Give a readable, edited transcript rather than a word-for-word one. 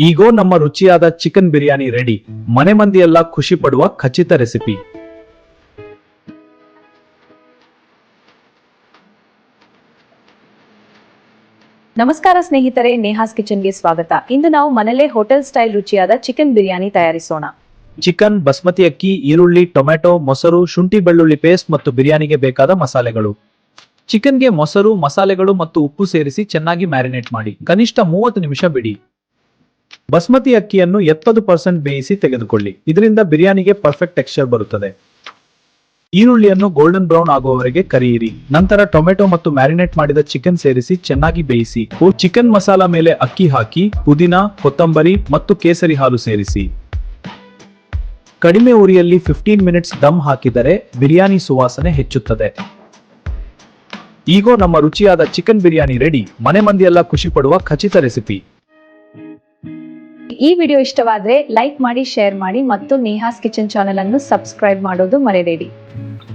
ಈಗೋ ನಮ್ಮ ರುಚಿಯಾದ chicken biryani ready. ಮನೆ ಮಂದಿಯೆಲ್ಲ ಖುಷಿ ಪಡುವ ಖಚಿತ ರೆಸಿಪಿ. ನಮಸ್ಕಾರ ಸ್ನೇಹಿತರೆ, ನೇಹಾಸ್ ಕಿಚನ್ಗೆ ಸ್ವಾಗತ. ಇಂದು ನಾವು ಮನೆಯಲ್ಲೇ ಹೋಟೆಲ್ ಸ್ಟೈಲ್ ರುಚಿಯಾದ ಚಿಕನ್ ಬಿರಿಯಾನಿ ತಯಾರಿಸೋಣ. ಚಿಕನ್, ಬಸ್ಮತಿ ಅಕ್ಕಿ, ಈರುಳ್ಳಿ, ಟೊಮೆಟೊ, ಮೊಸರು, ಶುಂಠಿ ಬೆಳ್ಳುಳ್ಳಿ ಪೇಸ್ಟ್ ಮತ್ತು ಬಿರಿಯಾನಿಗೆ ಬೇಕಾದ ಮಸಾಲೆಗಳು. ಚಿಕನ್ಗೆ ಮೊಸರು, ಮಸಾಲೆಗಳು ಮತ್ತು ಉಪ್ಪು ಸೇರಿಸಿ ಚೆನ್ನಾಗಿ ಮ್ಯಾರಿನೇಟ್ ಮಾಡಿ ಕನಿಷ್ಠ 30 ನಿಮಿಷ ಬಿಡಿ. ಬಸ್ಮತಿ ಅಕ್ಕಿಯನ್ನು 70% ಬೇಯಿಸಿ ತೆಗೆದುಕೊಳ್ಳಿ. ಇದರಿಂದ ಬಿರಿಯಾನಿಗೆ ಪರ್ಫೆಕ್ಟ್ ಟೆಕ್ಸ್ಚರ್ ಬರುತ್ತದೆ. ಈರುಳ್ಳಿಯನ್ನು ಗೋಲ್ಡನ್ ಬ್ರೌನ್ ಆಗುವವರೆಗೆ ಕರಿಯಿರಿ. ನಂತರ ಟೊಮೆಟೊ ಮತ್ತು ಮ್ಯಾರಿನೇಟ್ ಮಾಡಿದ ಚಿಕನ್ ಸೇರಿಸಿ ಚೆನ್ನಾಗಿ ಬೇಯಿಸಿ. ಚಿಕನ್ ಮಸಾಲಾ ಮೇಲೆ ಅಕ್ಕಿ ಹಾಕಿ ಪುದೀನಾ, ಕೊತ್ತಂಬರಿ ಮತ್ತು ಕೇಸರಿ ಹಾಲು ಸೇರಿಸಿ. ಕಡಿಮೆ ಉರಿಯಲ್ಲಿ 15 ಮಿನಿಟ್ಸ್ ದಮ್ ಹಾಕಿದರೆ ಬಿರಿಯಾನಿ ಸುವಾಸನೆ ಹೆಚ್ಚುತ್ತದೆ. ಈಗೋ ನಮ್ಮ ರುಚಿಯಾದ ಚಿಕನ್ ಬಿರಿಯಾನಿ ರೆಡಿ. ಮನೆ ಮಂದಿಯೆಲ್ಲ ಖುಷಿ ಪಡುವ ಖಚಿತ ರೆಸಿಪಿ. ಈ ವಿಡಿಯೋ ಇಷ್ಟವಾದ್ರೆ ಲೈಕ್ ಮಾಡಿ, ಶೇರ್ ಮಾಡಿ ಮತ್ತು ನೇಹಾಸ್ ಕಿಚನ್ ಚಾನೆಲ್ ಅನ್ನು ಸಬ್ಸ್ಕ್ರೈಬ್ ಮಾಡೋದು ಮರೆಯಬೇಡಿ.